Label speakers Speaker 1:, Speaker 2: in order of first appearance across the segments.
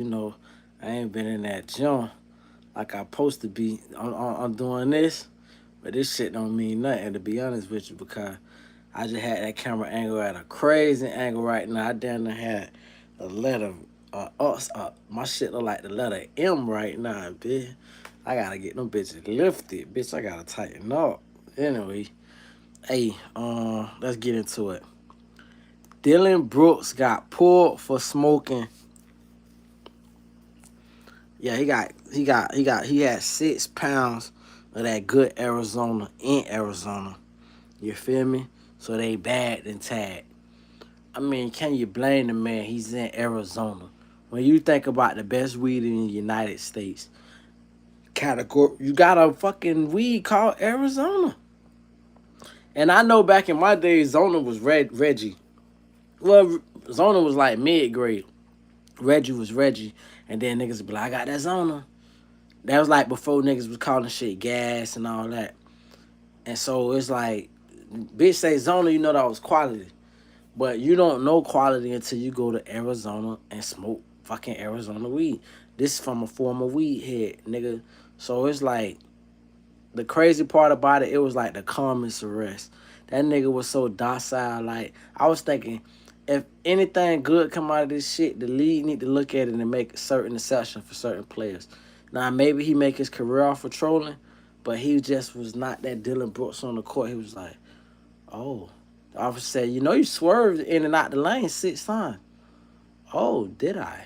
Speaker 1: You know, I ain't been in that gym like I supposed to be. I'm doing this, but this shit don't mean nothing to be honest with you because I just had that camera angle at a crazy angle right now. I damn near had a letter my shit look like the letter M right now, bitch. I gotta get them bitches lifted, bitch. I gotta tighten up. Anyway, hey, let's get into it. Dylan Brooks got pulled for smoking. Yeah, he had 6 pounds of that good Arizona in Arizona. You feel me? So they bagged and tagged. I mean, can you blame the man? He's in Arizona. When you think about the best weed in the United States category, you got a fucking weed called Arizona. And I know back in my days, Zona was Reggie. Well, Zona was like mid grade. Reggie was Reggie. And then niggas would be like, I got that Zona. That was like before niggas was calling shit gas and all that. And so it's like, bitch say Zona, you know that was quality. But you don't know quality until you go to Arizona and smoke fucking Arizona weed. This is from a former weed head, nigga. So it's like the crazy part about it, it was like the calmest arrest. That nigga was so docile. Like I was thinking, if anything good come out of this shit, the league need to look at it and make certain exception for certain players. Now maybe he make his career off of trolling, but he just was not that Dylan Brooks on the court. He was like, oh. The officer said, you know you swerved in and out the lane 6 times. Oh, did I?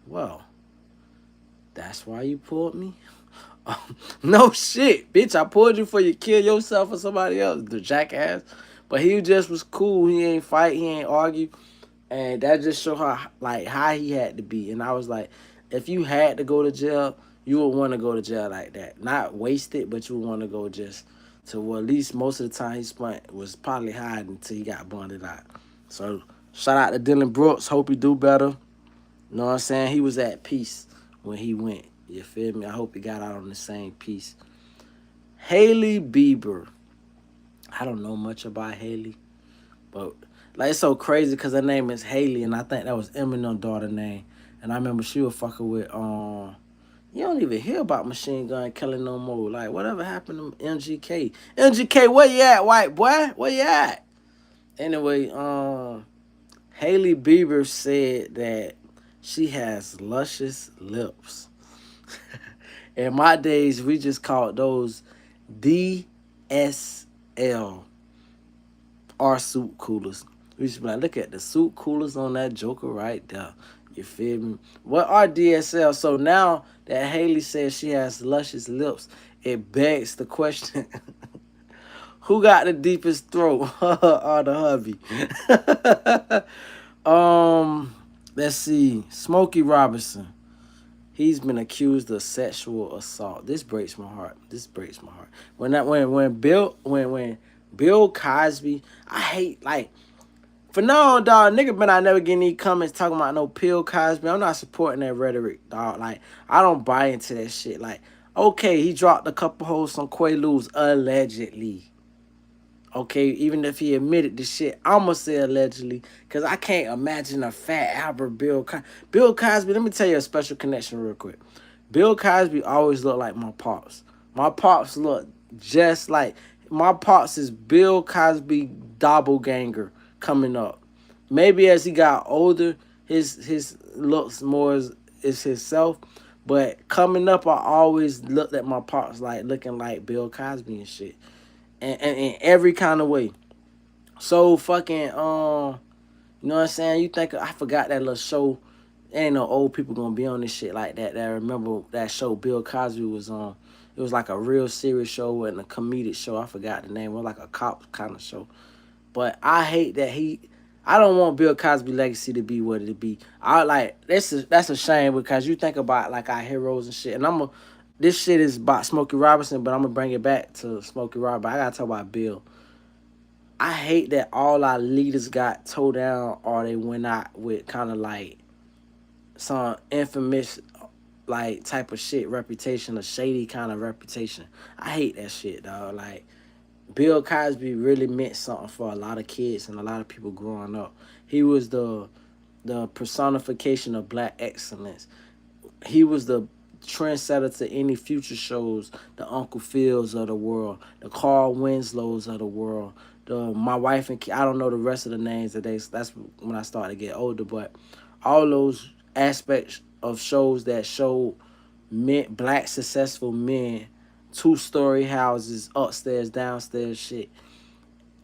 Speaker 1: Well, that's why you pulled me? No shit, bitch. I pulled you for you kill yourself or somebody else, the jackass. But he just was cool. He ain't fight. He ain't argue. And that just showed how like how he had to be. And I was like, if you had to go to jail, you would want to go to jail like that. Not waste it, but you would want to go just to well, at least most of the time he spent was probably hiding until he got bonded out. So shout out to Dylan Brooks. Hope he do better. You know what I'm saying? He was at peace when he went. You feel me? I hope he got out on the same piece. Haley Bieber. I don't know much about Haley, but like it's so crazy because her name is Haley, and I think that was Eminem's daughter name. And I remember she was fucking with You don't even hear about Machine Gun Kelly no more. Like whatever happened to MGK? MGK, where you at, white boy? Where you at? Anyway, Haley Bieber said that she has luscious lips. In my days, we just called those DSL, our soup coolers. We used to be like, look at the soup coolers on that joker right there. You feel me? What are DSL? So now that Haley says she has luscious lips, it begs the question: who got the deepest throat, her or the hubby? Let's see. Smokey Robinson. He's been accused of sexual assault. This breaks my heart. This breaks my heart. When Bill Cosby, I hate like for now, dog, nigga better not never get any comments talking about no Bill Cosby. I'm not supporting that rhetoric, dog. Like, I don't buy into that shit. Like, okay, he dropped a couple hoes on Quaaludes allegedly. Okay, even if he admitted the shit, I'ma say allegedly, cause I can't imagine a fat Albert Bill Cosby. Let me tell you a special connection real quick. Bill Cosby always looked like my pops. My pops look just like my pops is Bill Cosby doppelganger coming up. Maybe as he got older, his looks more is himself. But coming up, I always looked at my pops like looking like Bill Cosby and shit, and in every kind of way. So fucking you know what I'm saying? You think I forgot that little show? Ain't no old people gonna be on this shit like that. That I remember that show Bill Cosby was on. It was like a real serious show and a comedic show. I forgot the name. It was like a cop kind of show. But I hate that he. I don't want Bill Cosby legacy to be what it be. I like that's a shame because you think about like our heroes and shit. And this shit is about Smokey Robinson, but I'm gonna bring it back to Smokey Robinson. I gotta talk about Bill. I hate that all our leaders got towed down or they went out with kind of like some infamous like type of shit reputation, a shady kind of reputation. I hate that shit, dog. Like Bill Cosby really meant something for a lot of kids and a lot of people growing up. He was the personification of black excellence. He was the trendsetter to any future shows, the Uncle Phils of the world, the Carl Winslows of the world, the my wife and I don't know the rest of the names that they. That's when I started to get older, but all those aspects of shows that showed men, black successful men, 2-story houses, upstairs, downstairs, shit.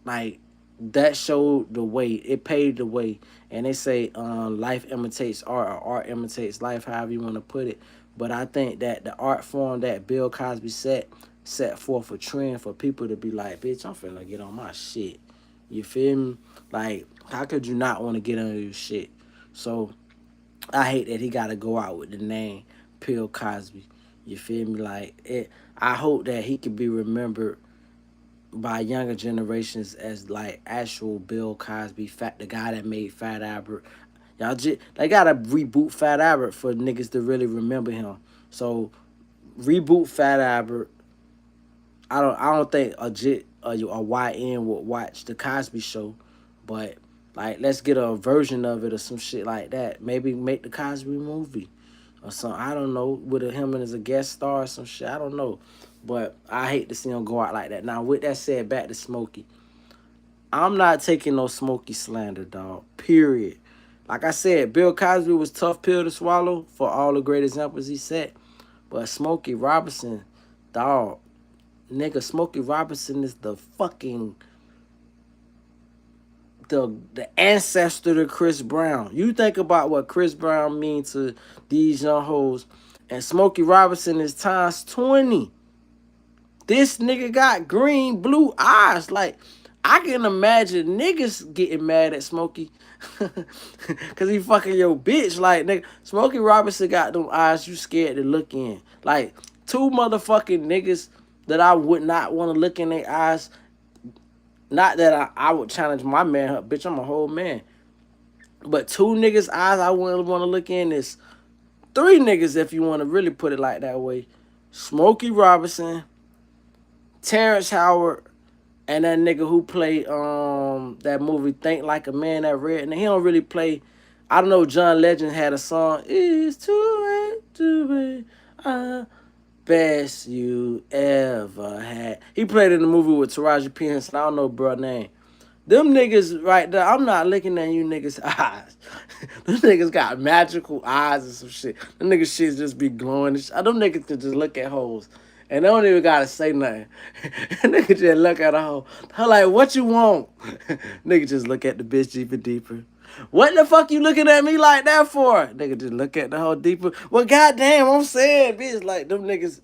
Speaker 1: Like that showed the way. It paved the way. And they say life imitates art or art imitates life, however you want to put it. But I think that the art form that Bill Cosby set forth a trend for people to be like, bitch, I'm finna get on my shit. You feel me? Like, how could you not want to get on your shit? So I hate that he gotta go out with the name Bill Cosby. You feel me? Like it I hope that he could be remembered by younger generations as like actual Bill Cosby, fat the guy that made Fat Albert. Y'all just they gotta reboot Fat Albert for niggas to really remember him. So reboot Fat Albert. I don't think a YN would watch the Cosby Show, but like let's get a version of it or some shit like that. Maybe make the Cosby movie or something. I don't know with him and as a guest star or some shit. I don't know, but I hate to see him go out like that. Now with that said, back to Smokey. I'm not taking no Smokey slander, dog. Period. Like I said, Bill Cosby was tough pill to swallow for all the great examples he set, but Smokey Robinson, dog. Nigga, Smokey Robinson is the fucking the ancestor to Chris Brown. You think about what Chris Brown means to these young hoes, and Smokey Robinson is times 20. This nigga got green, blue eyes. Like, I can imagine niggas getting mad at Smokey. Cause he fucking your bitch. Like, nigga, Smokey Robinson got them eyes you scared to look in. Like, two motherfucking niggas that I would not want to look in their eyes. Not that I would challenge my man, bitch, I'm a whole man. But two niggas' eyes I wouldn't want to look in is three niggas if you want to really put it like that way. Smokey Robinson, Terrence Howard, and that nigga who played that movie Think Like a Man that read. And he don't really play. I don't know. John Legend had a song. It's too late to be best you ever had. He played in the movie with Taraji P. Henson. I don't know bro name. Them niggas right there, I'm not looking at you niggas' eyes. Them niggas got magical eyes and some shit. Them niggas shit just be glowing. Them niggas can just look at hoes. And they don't even gotta say nothing. Nigga just look at a hoe. Her like, what you want? Nigga just look at the bitch deeper, deeper. What the fuck you looking at me like that for? Nigga just look at the hoe deeper. Well, goddamn, I'm saying, bitch, like them niggas.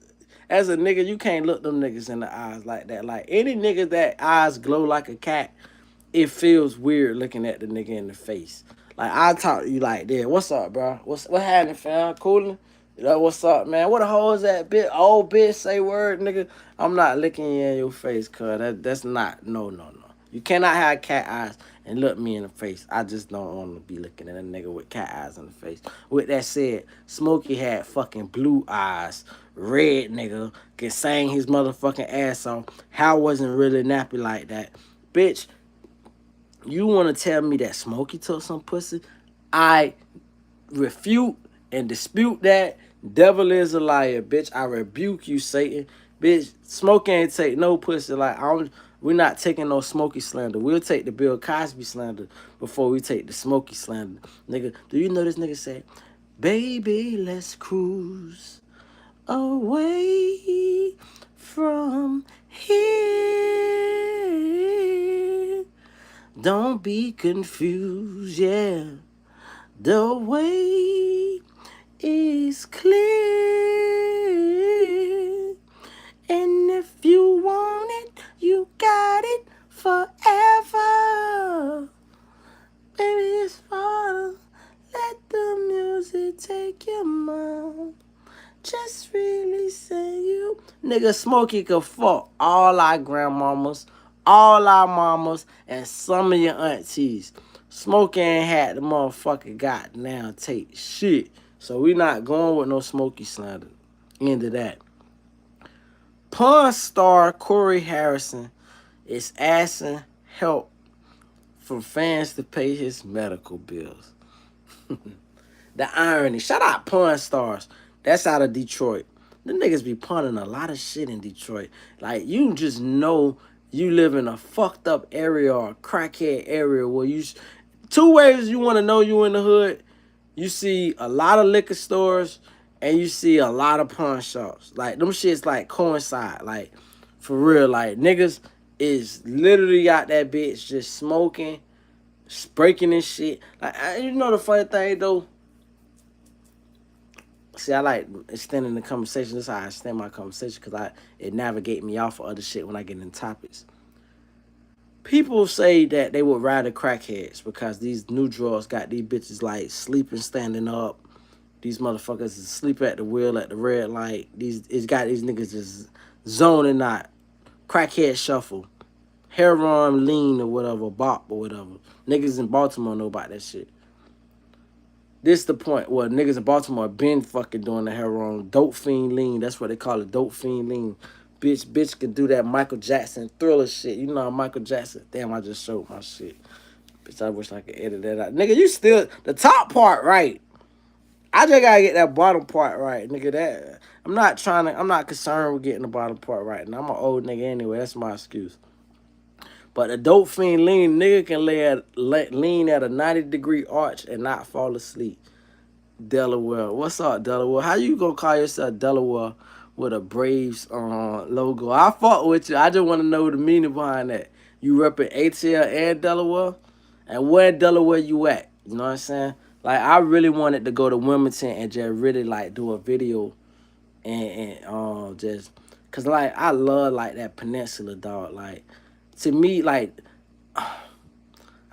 Speaker 1: As a nigga, you can't look them niggas in the eyes like that. Like any nigga that eyes glow like a cat, it feels weird looking at the nigga in the face. Like I talk to you like that. What's up, bro? What happening, fam? Coolin'? You know, what's up, man? What the hell is that bit? Old bitch say word, nigga. I'm not looking you in your face, cuz that's not no. You cannot have cat eyes and look me in the face. I just don't want to be looking at a nigga with cat eyes in the face. With that said, Smokey had fucking blue eyes, red nigga, can sing his motherfucking ass off. How wasn't really nappy like that? Bitch, you want to tell me that Smokey took some pussy? I refute and dispute that. Devil is a liar, bitch. I rebuke you, Satan. Bitch, Smokey ain't take no pussy. Like, we're not taking no Smokey slander. We'll take the Bill Cosby slander before we take the Smokey slander. Nigga, do you know this nigga said, baby, let's cruise away from here. Don't be confused, yeah. The way is clear. And if you want it, you got it forever. Baby, it's fun. Let the music take your mind. Just really say you. Nigga, Smokey could fuck all our grandmamas, all our mamas, and some of your aunties. Smokey ain't had the motherfucker goddamn take shit. So we not going with no Smokey slander. End of that. Porn star Corey Harrison is asking help from fans to pay his medical bills. The irony. Shout out Pawn Stars. That's out of Detroit. The niggas be punning a lot of shit in Detroit. Like, you just know you live in a fucked up area or a crackhead area where you. Two ways you want to know you in the hood. You see a lot of liquor stores and you see a lot of pawn shops. Like, them shits, like, coincide. Like, for real. Like, niggas is literally out that bitch just smoking, breaking and shit. Like, you know the funny thing, though? See, I like extending the conversation. This is how I extend my conversation because it navigate me off of other shit when I get in topics. People say that they would rather crackheads because these new drugs got these bitches like sleeping, standing up. These motherfuckers is sleeping at the wheel at the red light. It's got these niggas just zoning out. Crackhead shuffle. Heroin lean or whatever, bop or whatever. Niggas in Baltimore know about that shit. This the point where niggas in Baltimore been fucking doing the heroin. Dope fiend lean. That's what they call it. Dope fiend lean. Bitch can do that Michael Jackson Thriller shit. You know Michael Jackson. Damn, I just showed my shit. Bitch, I wish I could edit that out. Nigga, you still the top part right. I just gotta get that bottom part right, nigga. That I'm not concerned with getting the bottom part right. And I'm an old nigga anyway. That's my excuse. But a dope fiend lean nigga can lean at a 90-degree arch and not fall asleep. Delaware. What's up, Delaware? How you gonna call yourself Delaware with a Braves logo? I fought with you. I just want to know the meaning behind that. You repping ATL and Delaware? And where in Delaware you at? You know what I'm saying? Like, I really wanted to go to Wilmington and just really, like, do a video and just... Because, like, I love, like, that peninsula, dog. Like, to me, like...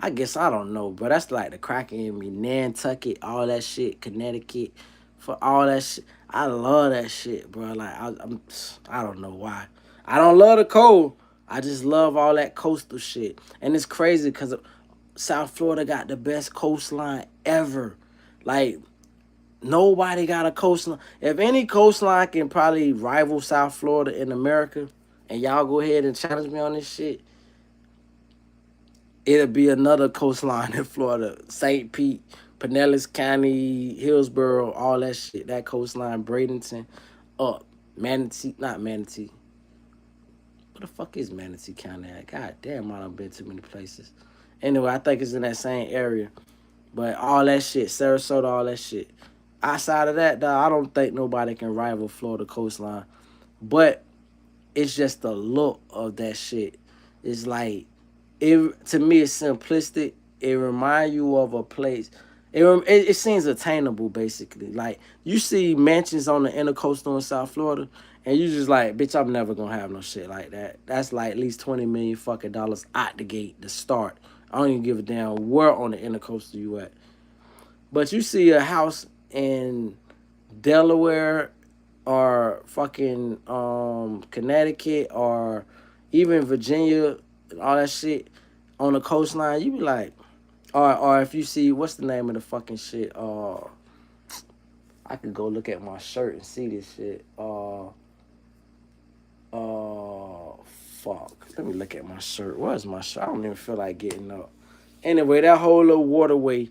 Speaker 1: I guess I don't know, but that's like the cracker in me. Nantucket, all that shit, Connecticut, for all that shit. I love that shit, bro. Like I don't know why. I don't love the cold. I just love all that coastal shit, and it's crazy because South Florida got the best coastline ever. Like, nobody got a coastline. If any coastline can probably rival South Florida in America, and y'all go ahead and challenge me on this shit, it'll be another coastline in Florida. St. Pete, Pinellas County, Hillsborough, all that shit. That coastline, Bradenton, up. Manatee, not Manatee. What the fuck is Manatee County at? God damn, I done been to many places. Anyway, I think it's in that same area. But all that shit, Sarasota, all that shit. Outside of that, dog, I don't think nobody can rival Florida coastline. But it's just the look of that shit. It's like, to me, it's simplistic. It reminds you of a place. It seems attainable, basically. Like, you see mansions on the intercoastal in South Florida, and you just like, bitch, I'm never gonna have no shit like that. That's like at least 20 million fucking dollars out the gate to start. I don't even give a damn where on the intercoastal you at. But you see a house in Delaware or fucking Connecticut or even Virginia and all that shit on the coastline, you be like, or if you see, what's the name of the fucking shit? I could go look at my shirt and see this shit. Fuck. Let me look at my shirt. Where's my shirt? I don't even feel like getting up. Anyway, that whole little waterway,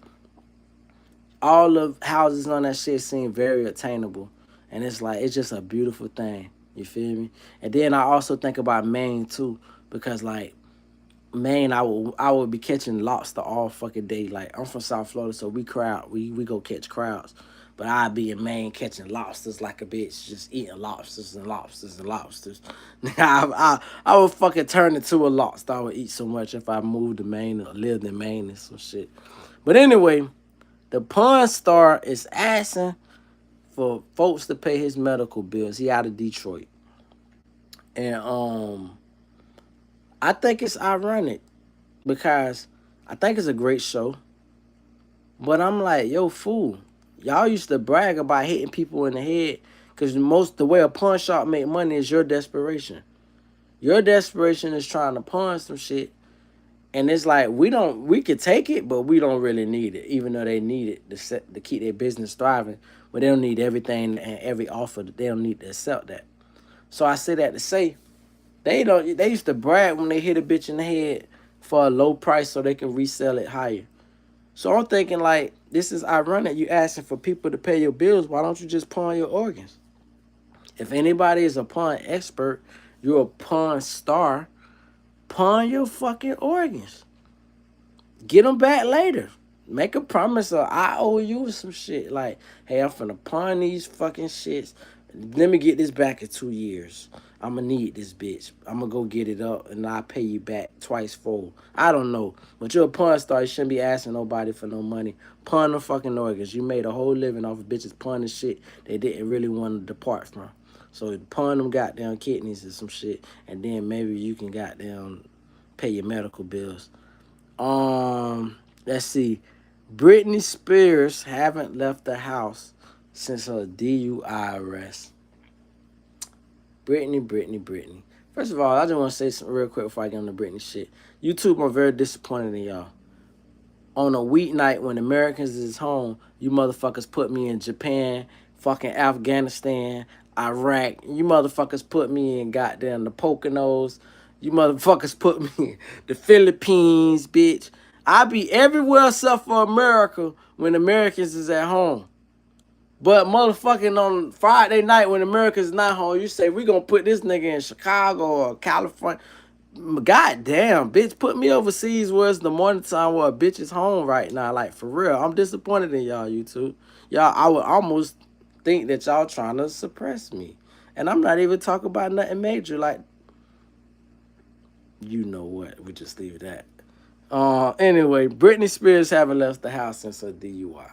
Speaker 1: all the houses on that shit seem very attainable. And it's like, it's just a beautiful thing. You feel me? And then I also think about Maine too, because like, Maine, I would be catching lobster all fucking day. Like, I'm from South Florida, so we go catch crowds. But I'd be in Maine catching lobsters like a bitch, just eating lobsters and lobsters and lobsters. I would fucking turn into a lobster. I would eat so much if I moved to Maine or lived in Maine and some shit. But anyway, the porn star is asking for folks to pay his medical bills. He out of Detroit. And I think it's ironic because I think it's a great show. But I'm like, yo, fool. Y'all used to brag about hitting people in the head because the way a pawn shop make money is your desperation. Your desperation is trying to pawn some shit. And it's like, we could take it, but we don't really need it, even though they need it to keep their business thriving. But they don't need everything and every offer. They don't need to accept that. So I say that to say, they used to brag when they hit a bitch in the head for a low price so they can resell it higher. So I'm thinking like this is ironic. You asking for people to pay your bills. Why don't you just pawn your organs? If anybody is a pawn expert, you're a pawn star. Pawn your fucking organs. Get them back later. Make a promise of I owe you some shit. Like, hey, I'm finna pawn these fucking shits. Let me get this back in 2 years. I'ma need this bitch. I'ma go get it up and I'll pay you back twice full. I don't know. But you're a pawn star. You shouldn't be asking nobody for no money. Pawn the fucking organs. You made a whole living off of bitches pawning shit they didn't really want to depart from. So pawn them goddamn kidneys or some shit. And then maybe you can goddamn pay your medical bills. Let's see. Britney Spears haven't left the house since her DUI arrest. Britney. First of all, I just want to say something real quick before I get on the Britney shit. YouTube, I'm very disappointed in y'all. On a weeknight when Americans is home, you motherfuckers put me in Japan, fucking Afghanistan, Iraq. You motherfuckers put me in goddamn the Poconos. You motherfuckers put me in the Philippines, bitch. I be everywhere except for America when Americans is at home. But motherfucking on Friday night when America's not home, you say we gonna put this nigga in Chicago or California. God damn, bitch, put me overseas where it's the morning time where a bitch is home right now. Like, for real, I'm disappointed in y'all, YouTube. Y'all, I would almost think that y'all trying to suppress me. And I'm not even talking about nothing major. Like, you know what? We just leave that. Anyway, Britney Spears haven't left the house since her DUI.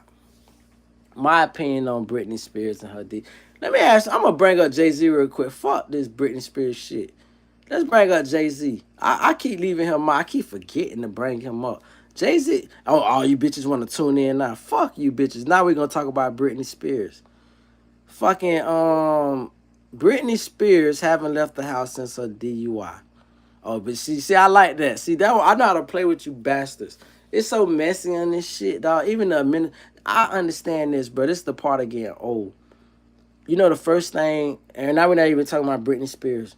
Speaker 1: My opinion on Britney Spears and her D. Let me ask. I'm gonna bring up Jay-Z real quick. Fuck this Britney Spears shit. Let's bring up Jay-Z. I keep leaving him out. I keep forgetting to bring him up. Jay-Z. Oh, all you bitches want to tune in now. Fuck you bitches. Now we're gonna talk about Britney Spears. Fucking Britney Spears haven't left the house since her DUI. Oh, but see, I like that. See, that I know how to play with you bastards. It's so messy on this shit, dog. Even the minute I understand this, but it's the part of getting old. You know the first thing, and now we're not even talking about Britney Spears.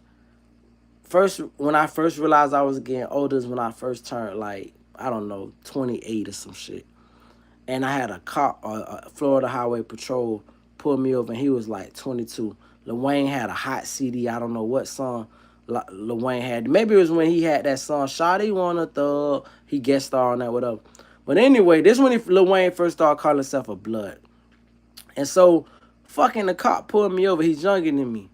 Speaker 1: First, when I first realized I was getting older is when I first turned like, I don't know, 28 or some shit. And I had a cop, a Florida Highway Patrol pull me over, and he was like 22. Lil Wayne had a hot CD. I don't know what song Lil Wayne had. Maybe it was when he had that song, Shawty Wanna Thug. He guest starred on that, whatever. But anyway, this when Lil Wayne first started calling himself a blood. And so, fucking the cop pulled me over. He's younger than me.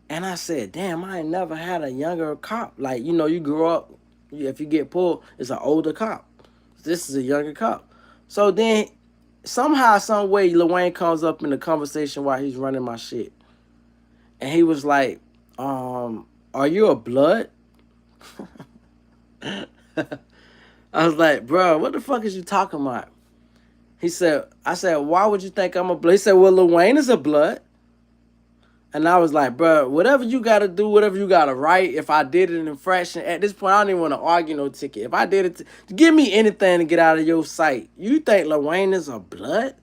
Speaker 1: And I said, damn, I ain't never had a younger cop. Like, you know, you grow up, if you get pulled, it's an older cop. This is a younger cop. So then, somehow, some way, Lil Wayne comes up in the conversation while he's running my shit. And he was like, are you a blood? I was like, bro, what the fuck is you talking about? I said, why would you think I'm a blood? He said, well, Lil Wayne is a blood. And I was like, bro, whatever you got to do, whatever you got to write, if I did an infraction, at this point, I don't even want to argue no ticket. If I did it, give me anything to get out of your sight. You think Lil Wayne is a blood?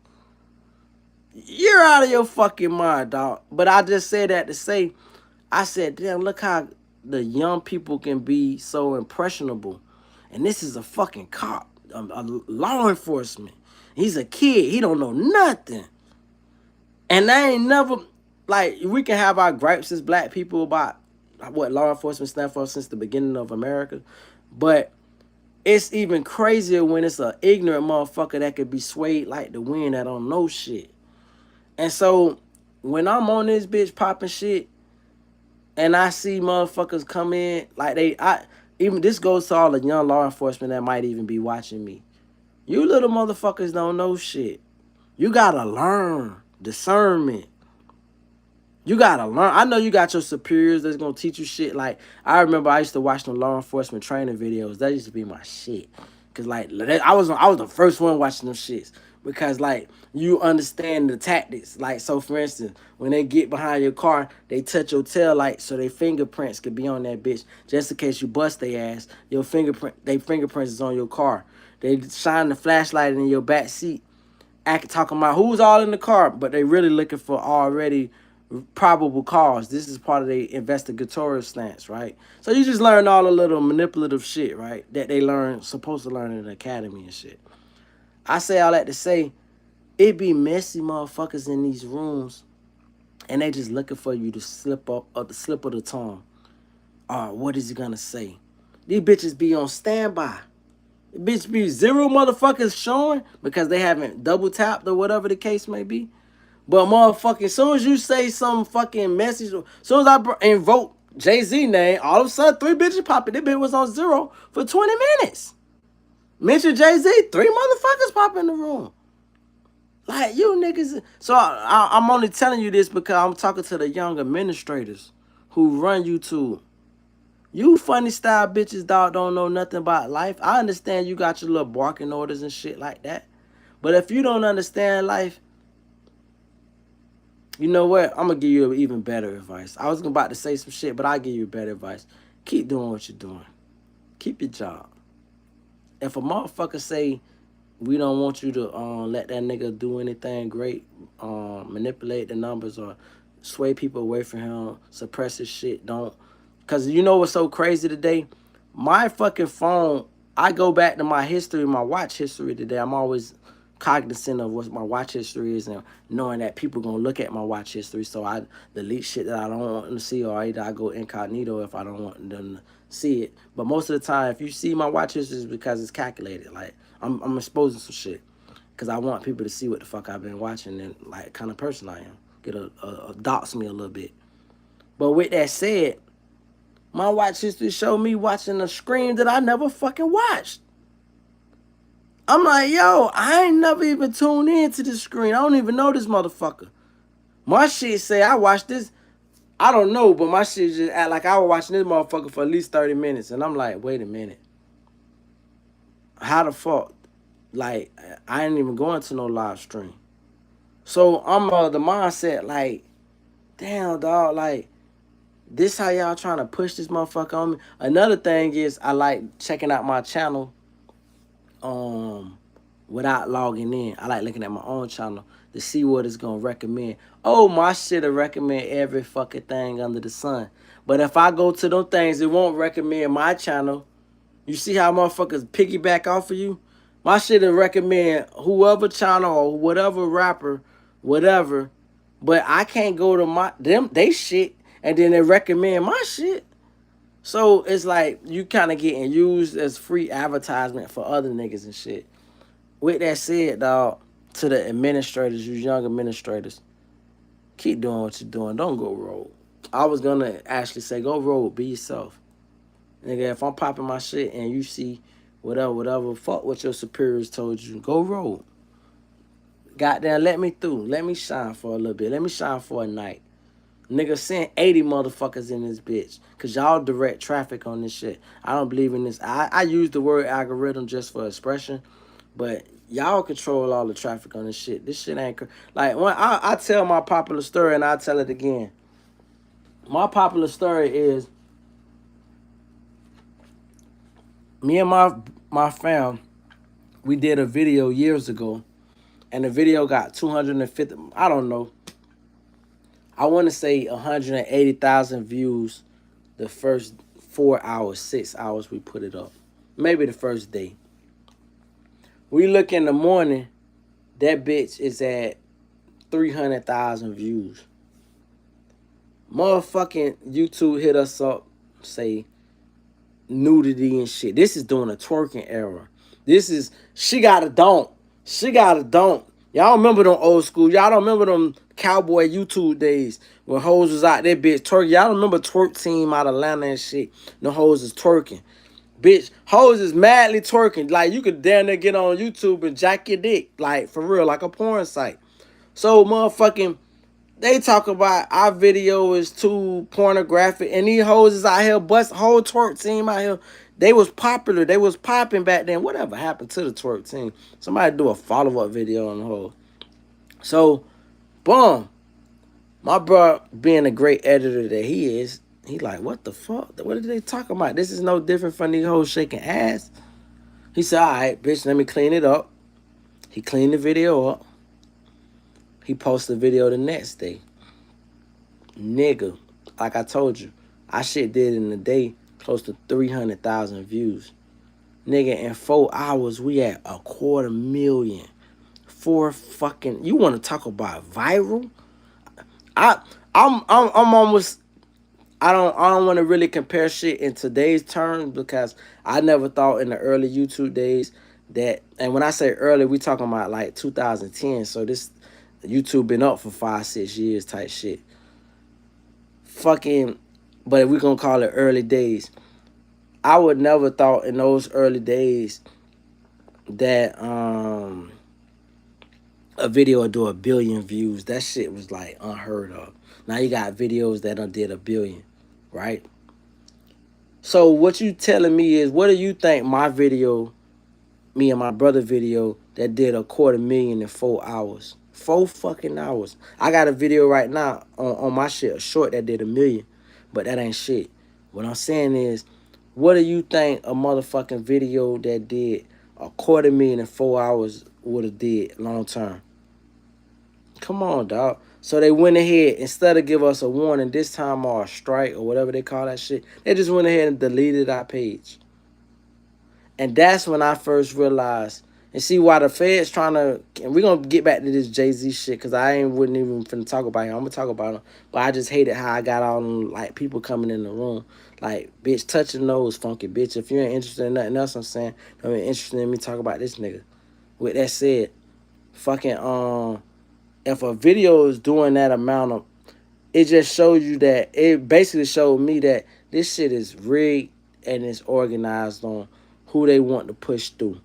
Speaker 1: You're out of your fucking mind, dog. But I just said that to say, I said, damn, look how the young people can be so impressionable. And this is a fucking cop, a law enforcement. He's a kid. He don't know nothing. And I ain't never, like, we can have our gripes as black people about what law enforcement stand for since the beginning of America. But it's even crazier when it's an ignorant motherfucker that could be swayed like the wind that don't know shit. And so when I'm on this bitch popping shit, and I see motherfuckers come in, like even this goes to all the young law enforcement that might even be watching me. You little motherfuckers don't know shit. You gotta learn discernment. You gotta learn. I know you got your superiors that's gonna teach you shit. Like, I remember I used to watch them law enforcement training videos. That used to be my shit. Cause like I was the first one watching them shits. Because like you understand the tactics. Like, so for instance, when they get behind your car, they touch your tail light so their fingerprints could be on that bitch. Just in case you bust their ass, they fingerprints is on your car. They shine the flashlight in your back seat, talking about who's all in the car, but they really looking for already probable cause. This is part of their investigatory stance, right? So you just learn all the little manipulative shit, right? That they supposed to learn in the academy and shit. I say all that to say, it be messy motherfuckers in these rooms, and they just looking for you to slip up, or the slip of the tongue. What is he gonna say? These bitches be on standby. Bitch be zero motherfuckers showing because they haven't double tapped or whatever the case may be. But motherfucking, soon as you say some fucking message, soon as I invoke Jay-Z name, all of a sudden 3 bitches popping. That bitch was on zero for 20 minutes. Mention Jay-Z, 3 motherfuckers pop in the room. Like, you niggas. So I'm only telling you this because I'm talking to the young administrators who run YouTube. You funny style bitches, dog, don't know nothing about life. I understand you got your little barking orders and shit like that. But if you don't understand life, you know what? I'm going to give you even better advice. I was about to say some shit, but I'll give you better advice. Keep doing what you're doing. Keep your job. If a motherfucker say, we don't want you to let that nigga do anything great, manipulate the numbers or sway people away from him, suppress his shit, don't. Because you know what's so crazy today? My fucking phone, I go back to my history, my watch history today. I'm always cognizant of what my watch history is and knowing that people going to look at my watch history. So I delete shit that I don't want them to see, or either I go incognito if I don't want them to see it. But most of the time, if you see my watch history, it's because it's calculated. Like, I'm exposing some shit because I want people to see what the fuck I've been watching and like kind of person I am. Get a dox me a little bit. But with that said, my watch history showed me watching a screen that I never fucking watched. I'm like, yo, I ain't never even tuned into this screen. I don't even know this motherfucker. My shit say I watched this. I don't know, but my shit just act like I was watching this motherfucker for at least 30 minutes. And I'm like, wait a minute. How the fuck? Like, I ain't even going to no live stream. So I'm the mindset like, damn, dog, like, this how y'all trying to push this motherfucker on me. Another thing is I like checking out my channel without logging in. I like looking at my own channel to see what it's gonna recommend. Oh, my shit'll recommend every fucking thing under the sun. But if I go to those things, it won't recommend my channel. You see how motherfuckers piggyback off of you? My shit'll recommend whoever channel or whatever rapper, whatever. But I can't go to they shit and then they recommend my shit. So it's like you kind of getting used as free advertisement for other niggas and shit. With that said, dog, to the administrators, you young administrators, keep doing what you're doing. Don't go rogue. I was gonna actually say go rogue, be yourself. Nigga, if I'm popping my shit and you see whatever, fuck what your superiors told you. Go rogue. Goddamn, let me through. Let me shine for a little bit. Let me shine for a night. Nigga, send 80 motherfuckers in this bitch. Because y'all direct traffic on this shit. I don't believe in this. I use the word algorithm just for expression. But y'all control all the traffic on this shit. This shit ain't... Like, when I tell my popular story and I tell it again. My popular story is... Me and my fam, we did a video years ago. And the video got 250... I don't know. I want to say 180,000 views the first 4 hours, 6 hours we put it up. Maybe the first day. We look in the morning, that bitch is at 300,000 views. Motherfucking YouTube hit us up, say nudity and shit. This is doing a twerking era. This is, she got a don't. She got a don't. Y'all remember them old school. Y'all don't remember them cowboy YouTube days when hoes was out there bitch twerking. Y'all don't remember twerk team out of Atlanta and shit. The hoes is twerking. Bitch, hoes is madly twerking. Like, you could damn near get on YouTube and jack your dick. Like, for real, like a porn site. So, motherfucking, they talk about our video is too pornographic. And these hoes is out here, bust whole twerk team out here. They was popular. They was popping back then. Whatever happened to the twerk team? Somebody do a follow-up video on the whole. So, boom. My bro, being a great editor that he is, he like, what the fuck? What are they talking about? This is no different from these hoes shaking ass. He said, all right, bitch, let me clean it up. He cleaned the video up. He posted the video the next day. Nigga, like I told you, I shit did in a day close to 300,000 views. Nigga, in 4 hours, we at 250,000. Four fucking. You want to talk about viral? I I'm almost. I don't want to really compare shit in today's terms because I never thought in the early YouTube days that, and when I say early, we talking about like 2010. So this YouTube been up for 5 6 years type shit. Fucking, but if we gonna call it early days, I would never thought in those early days that a video would do 1 billion views. That shit was like unheard of. Now you got videos that done did 1 billion, right? So what you telling me is, what do you think my video, me and my brother video that did 250,000 in 4 hours? 4 fucking hours. I got a video right now on my shit, a short that did 1 million, but that ain't shit. What I'm saying is, what do you think a motherfucking video that did 250,000 in 4 hours would have did long term? Come on, dog. So they went ahead, instead of give us a warning this time or a strike or whatever they call that shit, they just went ahead and deleted our page. And that's when I first realized, and see why the Feds trying to, and we're going to get back to this Jay-Z shit because wouldn't even finna talk about him. I'm going to talk about him. But I just hated how I got all them, like, people coming in the room. Like, bitch, touch your nose, funky bitch. If you ain't interested in nothing else I'm saying, don't be interested in me talk about this nigga. With that said, fucking, if a video is doing that amount of, it just shows you that, it basically showed me that this shit is rigged and it's organized on who they want to push through.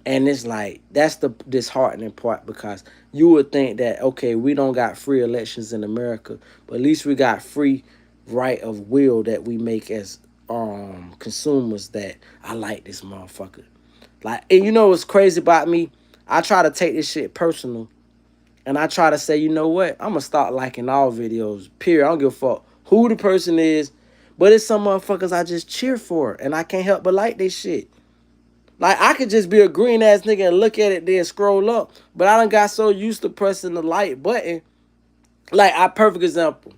Speaker 1: And it's like, that's the disheartening part, because you would think that, okay, we don't got free elections in America, but at least we got free right of will that we make as consumers, that I like this motherfucker. Like, and you know what's crazy about me? I try to take this shit personal. And I try to say, you know what? I'm going to start liking all videos, period. I don't give a fuck who the person is. But it's some motherfuckers I just cheer for. And I can't help but like this shit. Like, I could just be a green ass nigga and look at it, then scroll up. But I done got so used to pressing the like button. Like, a perfect example.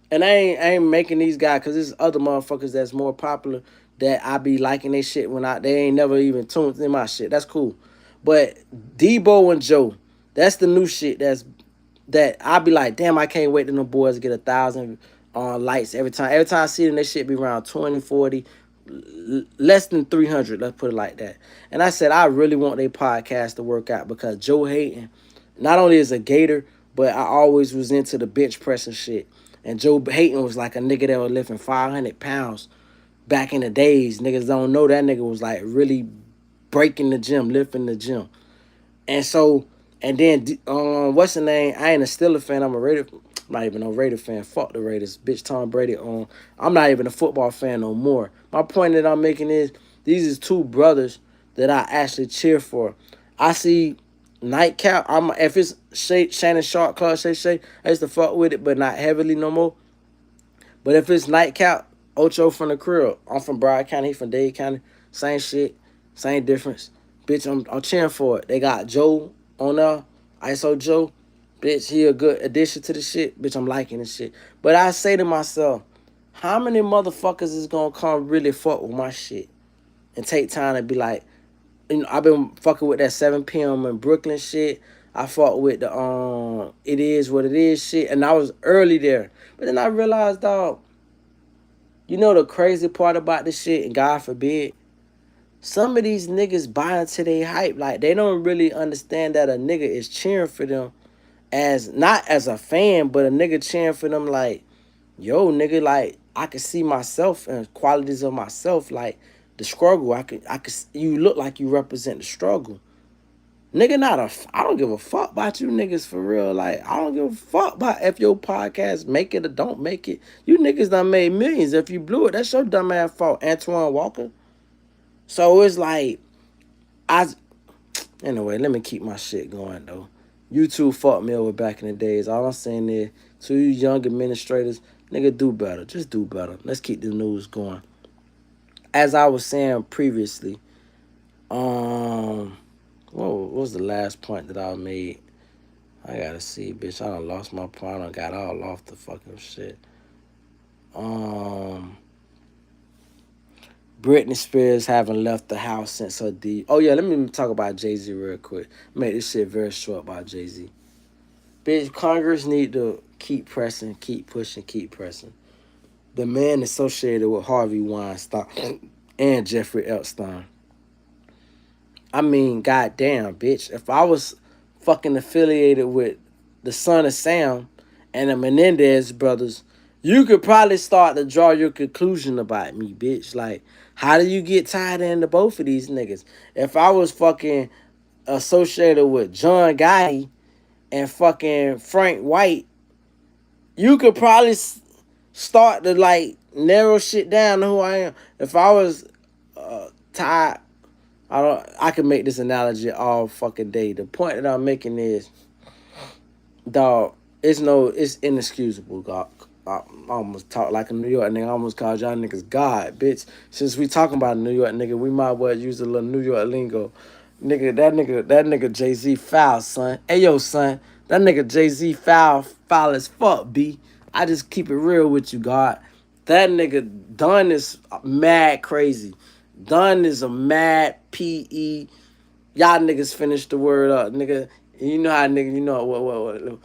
Speaker 1: And I ain't making these guys, because there's other motherfuckers that's more popular that I be liking their shit when they ain't never even tuned in my shit. That's cool. But Debo and Joe, that's the new shit that I be like, damn, I can't wait till them boys get 1,000 likes every time. Every time I see them, they shit be around 20, 40, less than 300, let's put it like that. And I said, I really want their podcast to work out, because Joe Hayden, not only is a gator, but I always was into the bench pressing shit. And Joe Hayden was like a nigga that was lifting 500 pounds back in the days. Niggas don't know that nigga was like really breaking the gym, lifting the gym. And so, and then, what's the name? I ain't a Steelers fan. I'm a Raider. I'm not even a Raider fan. Fuck the Raiders. Bitch, Tom Brady. I'm not even a football fan no more. My point that I'm making is, these is two brothers that I actually cheer for. I see Nightcap. If it's Shannon Sharp, Claude Shay, I used to fuck with it, but not heavily no more. But if it's Nightcap, Ocho from the crib. I'm from Broward County. He from Dade County. Same shit. Same difference. Bitch, I'm cheering for it. They got Joe on there. ISO Joe. Bitch, he a good addition to the shit. Bitch, I'm liking this shit. But I say to myself, how many motherfuckers is gonna come really fuck with my shit and take time to be like, you know, I've been fucking with that 7 p.m. in Brooklyn shit. I fought with the It Is What It Is shit, and I was early there. But then I realized, dog, you know the crazy part about this shit, and God forbid, some of these niggas buy into their hype. Like, they don't really understand that a nigga is cheering for them as, not as a fan, but a nigga cheering for them like, yo, nigga, like, I can see myself and qualities of myself, like the struggle. You look like you represent the struggle. Nigga, I don't give a fuck about you niggas for real. Like, I don't give a fuck about if your podcast make it or don't make it. You niggas done made millions. If you blew it, that's your dumb ass fault, Antoine Walker. So it's like, anyway, let me keep my shit going though. YouTube fucked me over back in the days. All I'm saying is, to you young administrators, nigga, do better. Just do better. Let's keep the news going. As I was saying previously, what was the last point that I made? I gotta see, bitch. I done lost my point. I done got all off the fucking shit. Britney Spears haven't left the house since her D. Oh yeah, let me talk about Jay-Z real quick. Make this shit very short about Jay-Z. Bitch, Congress need to keep pressing, keep pushing, keep pressing. The man associated with Harvey Weinstein and Jeffrey Epstein. I mean, goddamn, bitch. If I was fucking affiliated with the son of Sam and the Menendez brothers, you could probably start to draw your conclusion about me, bitch. Like, how do you get tied into both of these niggas? If I was fucking associated with John Gotti and fucking Frank White, you could probably start to like narrow shit down to who I am. If I was tied, I can make this analogy all fucking day. The point that I'm making is, dog, it's inexcusable, dog. I almost talk like a New York nigga. I almost called y'all niggas God, bitch. Since we talking about a New York nigga, we might well use a little New York lingo. That nigga Jay-Z foul, son. Hey yo, son. That nigga Jay-Z foul as fuck, B. I just keep it real with you, God. That nigga Dunn is mad crazy. Dunn is a mad PE. Y'all niggas finish the word up, nigga. You know how nigga, you know what.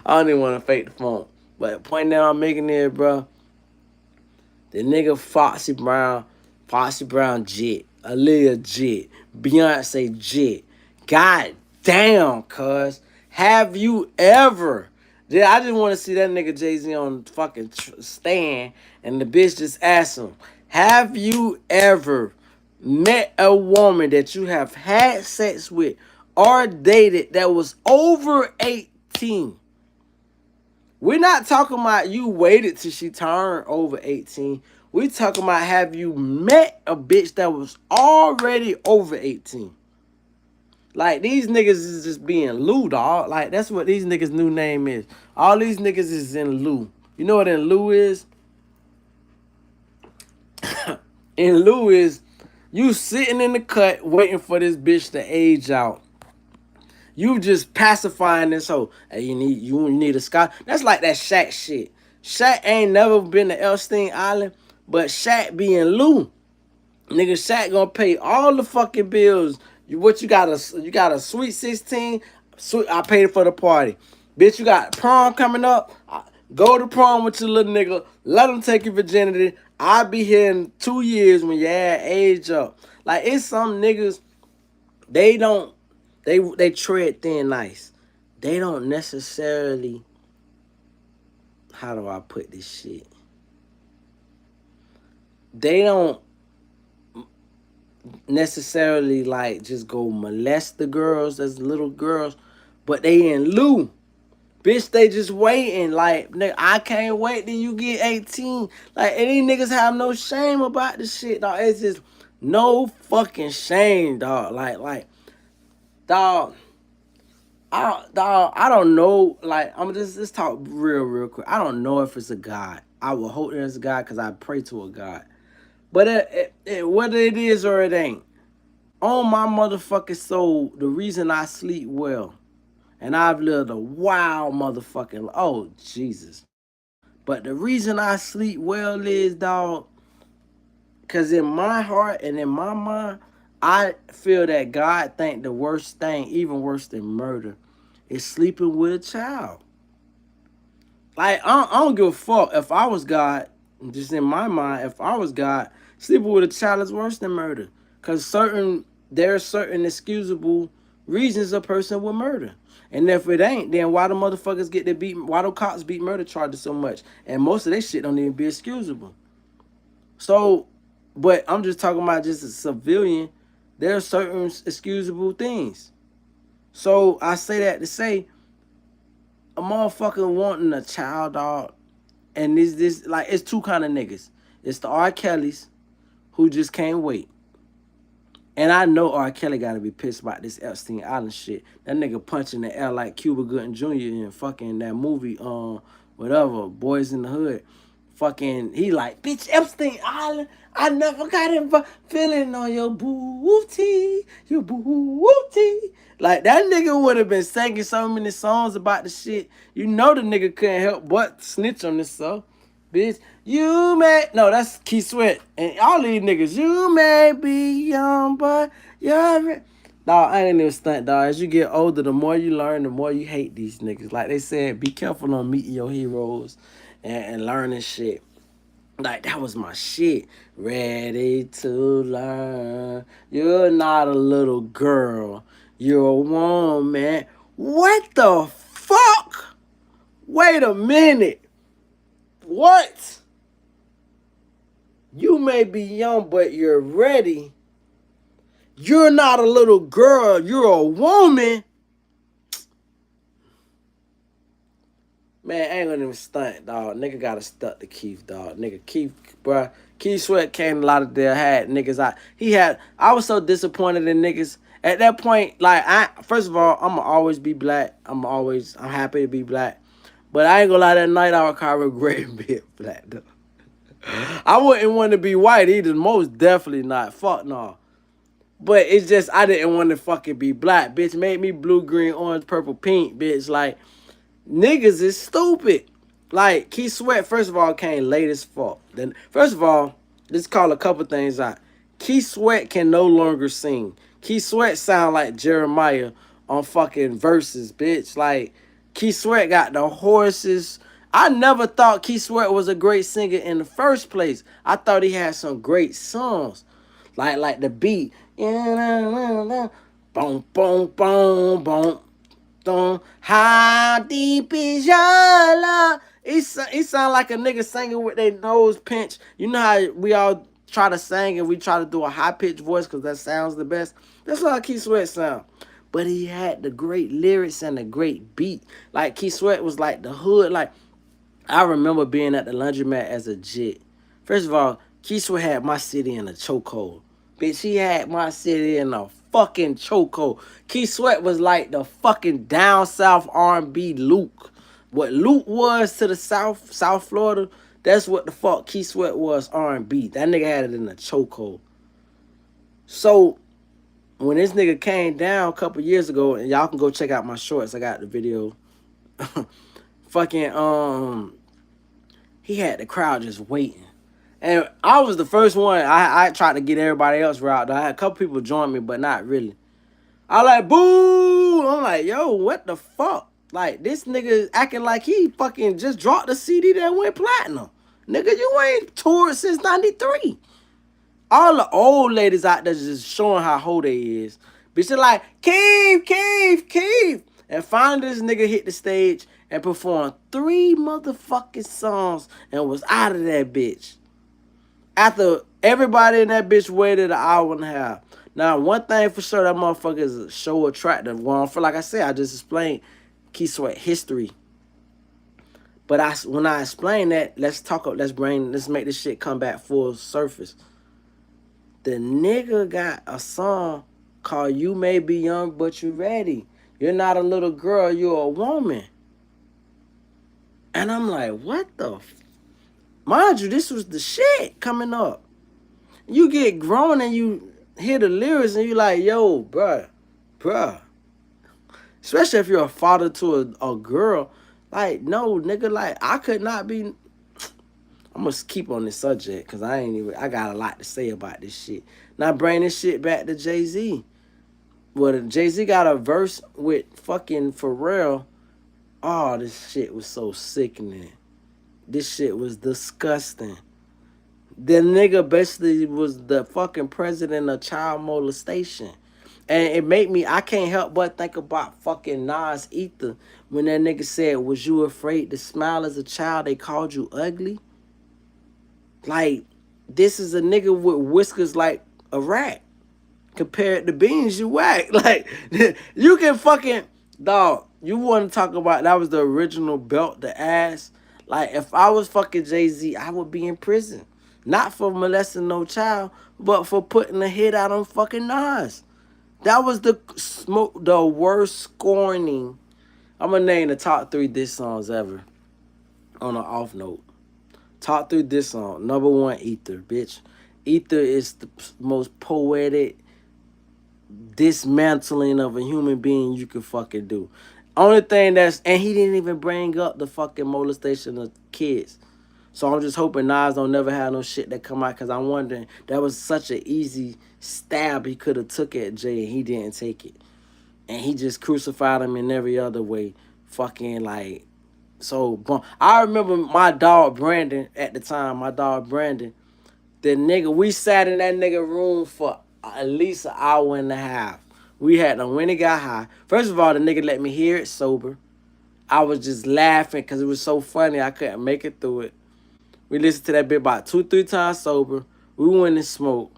Speaker 1: I don't even want to fake the phone. But the point that I'm making there, bro, the nigga Foxy Brown Jet, Aaliyah Jet, Beyonce Jet. God damn, cuz. Have you ever? Yeah, I just want to see that nigga Jay-Z on fucking stand and the bitch just ask him, have you ever met a woman that you have had sex with or dated that was over 18? We're not talking about you waited till she turned over 18. We talking about have you met a bitch that was already over 18? Like, these niggas is just being Lou, dog. Like, that's what these niggas' new name is. All these niggas is in Lou. You know what in Lou is? In Lou is you sitting in the cut waiting for this bitch to age out. You just pacifying this hoe. Hey, you need a Scott. That's like that Shaq shit. Shaq ain't never been to Epstein Island, but Shaq being Lou. Nigga, Shaq gonna pay all the fucking bills. You got a sweet 16. I paid for the party. Bitch, you got prom coming up. Go to prom with your little nigga. Let them take your virginity. I'll be here in 2 years when your ass age up. Like, it's some niggas, they don't, they tread thin nice. They don't necessarily, how do I put this shit? They don't necessarily like just go molest the girls as little girls, but they in Lou. Bitch, they just waiting. Like, nigga, I can't wait till you get 18. Like, and these niggas have no shame about this shit, dog. It's just no fucking shame, dog. Like, dog. I don't know. Like, I'm just let's talk real quick. I don't know if it's a God. I will hope there's a God because I pray to a God. But whether it is or it ain't, on my motherfucking soul, the reason I sleep well, and I've lived a wild motherfucking, oh Jesus. But the reason I sleep well is, dog, because in my heart and in my mind, I feel that God think the worst thing, even worse than murder, is sleeping with a child. Like, I don't give a fuck if I was God, just in my mind, if I was God, sleeping with a child is worse than murder. Because there are certain excusable reasons a person will murder. And if it ain't, then why the motherfuckers get to beat, why do cops beat murder charges so much? And most of that shit don't even be excusable. So, but I'm just talking about just a civilian. There are certain excusable things. So I say that to say, a motherfucker wanting a child, dog, and this like, it's two kind of niggas. It's the R. Kellys who just can't wait. And I know R. Kelly gotta be pissed about this Epstein Island shit. That nigga punching the air like Cuba Gooding Jr. in fucking that movie, whatever, Boys in the Hood. Fucking, he like, bitch, Epstein Island, I never got involved. Feeling on your booty, your booty. Like, that nigga would have been singing so many songs about the shit. You know the nigga couldn't help but snitch on this stuff. Bitch, you may no, that's Keith Sweat and all these niggas. You may be young, but you're dog. I ain't even stunt, dog. As you get older, the more you learn, the more you hate these niggas. Like they said, be careful on meeting your heroes and learning shit. Like that was my shit. Ready to learn. You're not a little girl. You're a woman. What the fuck? Wait a minute. What? You may be young, but you're ready. You're not a little girl. You're a woman. Man, I ain't gonna even stunt, dog. Nigga gotta stunt to Keith, dog. Nigga, Keith, bruh. Keith Sweat came a lot of there, had niggas out. I was so disappointed in niggas. At that point, like, first of all, I'ma always be black. I'm happy to be black. But I ain't gonna lie, that night I was regretting being black, though. I wouldn't want to be white either. Most definitely not. Fuck no. But it's just I didn't want to fucking be black. Bitch made me blue, green, orange, purple, pink. Bitch, like niggas is stupid. Like Keith Sweat, first of all, came late as fuck. Then first of all, let's call a couple things out. Keith Sweat can no longer sing. Keith Sweat sound like Jeremiah on fucking verses, bitch. Like Keith Sweat got the horses. I never thought Keith Sweat was a great singer in the first place. I thought he had some great songs. Like the beat. Boom, boom, boom, boom. How deep is your love? He sound like a nigga singing with their nose pinched. You know how we all try to sing and we try to do a high pitched voice because that sounds the best. That's how Keith Sweat sound. But he had the great lyrics and the great beat. Like Keith Sweat was like the hood. Like I remember being at the laundromat as a jit. First of all, Keith Sweat had my city in a chokehold. Bitch, he had my city in a fucking chokehold. Keith Sweat was like the fucking down south R&B Luke. What Luke was to the South Florida, that's what the fuck Keith Sweat was R&B. That nigga had it in a chokehold. So when this nigga came down a couple years ago, and y'all can go check out my shorts, I got the video. Fucking he had the crowd just waiting. And I was the first one. I tried to get everybody else riled. I had a couple people join me, but not really. I like, boo! I'm like, yo, what the fuck? Like, this nigga acting like he fucking just dropped a CD that went platinum. Nigga, you ain't toured since 93. All the old ladies out there just showing how hoe they is. Bitch, they're like, Keith, Keith, Keith. And finally this nigga hit the stage and performed 3 motherfucking songs and was out of that bitch. After everybody in that bitch waited an hour and a half. Now, one thing for sure, that motherfucker is a show attractive. Well, for like I said, I just explained Keith Sweat history. But when I explain that, let's make this shit come back full surface. The nigga got a song called You May Be Young, But You Ready. You're not a little girl, you're a woman. And I'm like, what the mind you, this was the shit coming up. You get grown and you hear the lyrics and you like, yo, bruh. Especially if you're a father to a girl. Like, no, nigga, like, I could not be. I'm gonna keep on this subject because I got a lot to say about this shit. Now bring this shit back to Jay-Z. Well, Jay-Z got a verse with fucking Pharrell. Oh, this shit was so sickening. This shit was disgusting. The nigga basically was the fucking president of child molestation. And it made me, I can't help but think about fucking Nas Ether when that nigga said, was you afraid to smile as a child? They called you ugly? Like, this is a nigga with whiskers like a rat. Compared to beans, you whack. Like, you can fucking, dog, you want to talk about, that was the original belt, the ass. Like, if I was fucking Jay-Z, I would be in prison. Not for molesting no child, but for putting a hit out on fucking Nas. That was the worst scorning. I'm going to name the top 3 diss songs ever. On an off note. Top 3 diss song. Number 1, Ether, bitch. Ether is the most poetic dismantling of a human being you can fucking do. Only thing and he didn't even bring up the fucking molestation of kids. So I'm just hoping Nas don't never have no shit that come out because I'm wondering that was such an easy stab he could have took at Jay and he didn't take it. And he just crucified him in every other way. Fucking like so I remember my dog Brandon at the time, my dog Brandon, the nigga, we sat in that nigga room for at least an hour and a half. We had them when it got high. First of all, the nigga let me hear it sober. I was just laughing because it was so funny. I couldn't make it through it. We listened to that bit about 2, 3 times sober. We went and smoked.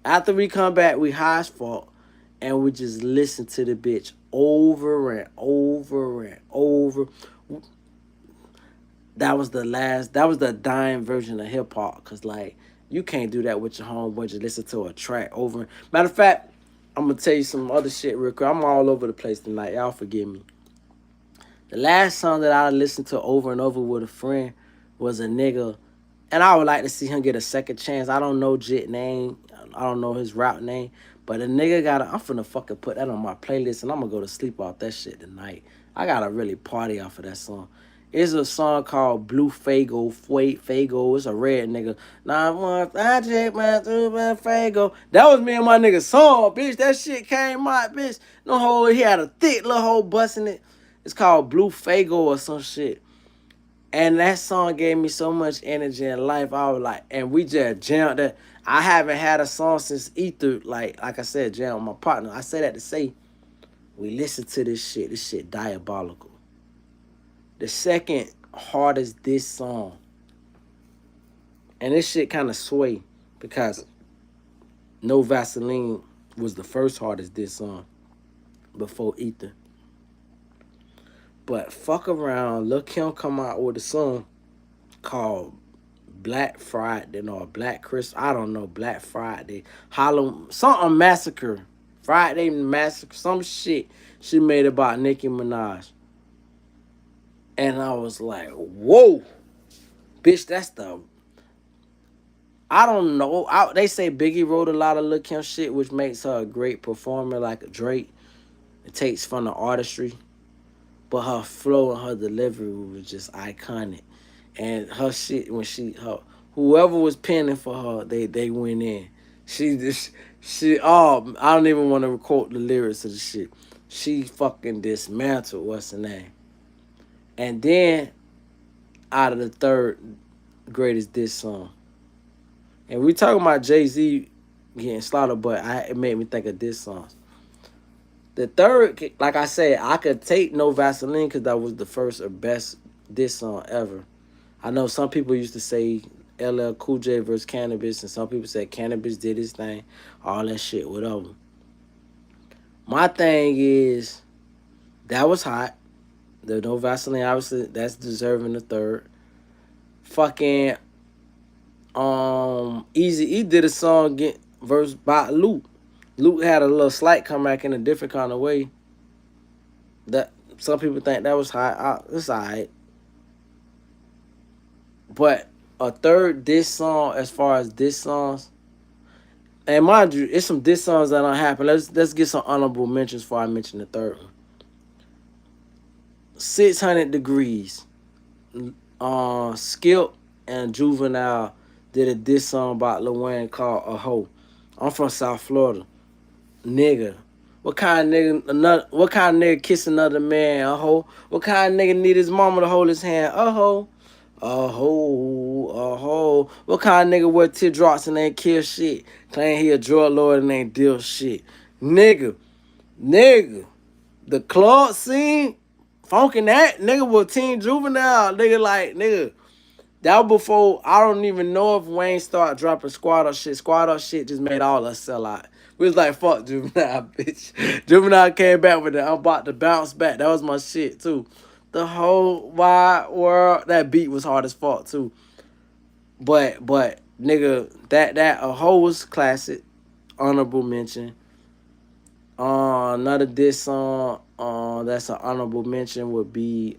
Speaker 1: After we come back, we high as fuck. And we just listen to the bitch over and over and over. That was the dying version of hip hop. Cause like you can't do that with your homeboy. Just listen to a track over. Matter of fact, I'm gonna tell you some other shit real quick. I'm all over the place tonight. Y'all forgive me. The last song that I listened to over and over with a friend was a nigga, and I would like to see him get a second chance. I don't know Jit name. I don't know his rap name. But a nigga got I'm finna fucking put that on my playlist and I'm gonna go to sleep off that shit tonight. I gotta really party off of that song. It's a song called Blue Fago. Fago. It's a red nigga. 9-1, I check my super Fago. That was me and my nigga song, bitch. That shit came out, bitch. No hole. He had a thick little hole busting it. It's called Blue Fago or some shit. And that song gave me so much energy in life. I was like, and we just jammed that. I haven't had a song since Ether, like I said, jam with my partner. I say that to say, we listen to this shit. This shit diabolical. The second hardest diss song. And this shit kind of sway because No Vaseline was the first hardest diss song before Ether. But fuck around, Lil Kim come out with a song called Black Friday or Black Christmas. I don't know, Black Friday. Halloween, something massacre. Friday massacre, some shit she made about Nicki Minaj. And I was like, whoa, bitch, that's the. I don't know. They say Biggie wrote a lot of Lil Kim shit, which makes her a great performer like a Drake. It takes from the artistry. But her flow and her delivery was just iconic. And her shit, when whoever was penning for her, they went in. I don't even want to quote the lyrics of the shit. She fucking dismantled what's her name. And then, out of the third greatest diss song. And we talking about Jay-Z getting slaughtered, but it made me think of diss songs. The third, like I said, I could take No Vaseline because that was the first or best diss song ever. I know some people used to say LL Cool J versus Cannabis, and some people said Cannabis did his thing, all that shit, whatever. My thing is, that was hot. The No Vaseline, obviously, that's deserving the third. Fucking, Eazy-E did a song verse by Luke. Luke had a little slight comeback in a different kind of way. That some people think that was hot. It's alright. But a third diss song, as far as diss songs, and mind you, it's some diss songs that don't happen. Let's get some honorable mentions before I mention the third one. 600 Degrees. Skip and Juvenile did a diss song about Lil Wayne called A Hoe. I'm from South Florida. Nigga. What kind of nigga kiss another man? A hoe. What kind of nigga need his mama to hold his hand? A hoe. A hoe. A hoe. What kind of nigga wear teardrops and ain't kill shit? Claim he a drug lord and ain't deal shit. Nigga. The club scene, funkin' that nigga was Teen Juvenile. Nigga. That was before, I don't even know if Wayne started dropping Squad Up shit. Squad Up shit just made all us sell out. We was like, fuck Juvenile, bitch. Juvenile came back with it. I'm about to bounce back. That was my shit, too. The whole wide world, that beat was hard as fuck, too. But nigga, that A Hoe was classic. Honorable mention. Another diss song, that's an honorable mention would be,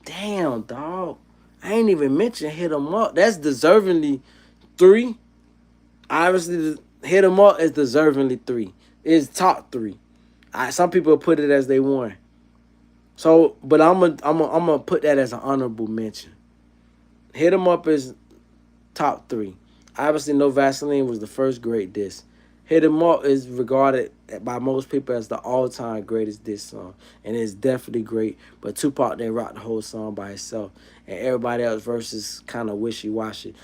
Speaker 1: damn, dog. I ain't even mentioned Hit 'Em Up. That's deservingly 3. Obviously, Hit 'Em Up is deservingly 3. It's top 3. Some people put it as they 1. So, but I'm gonna put that as an honorable mention. Hit 'em Up is top three. Obviously, No Vaseline was the first great diss. Hit 'Em Up is regarded by most people as the all-time greatest diss song, and it's definitely great. But Tupac didn't rock the whole song by himself, and everybody else verses kind of wishy-washy.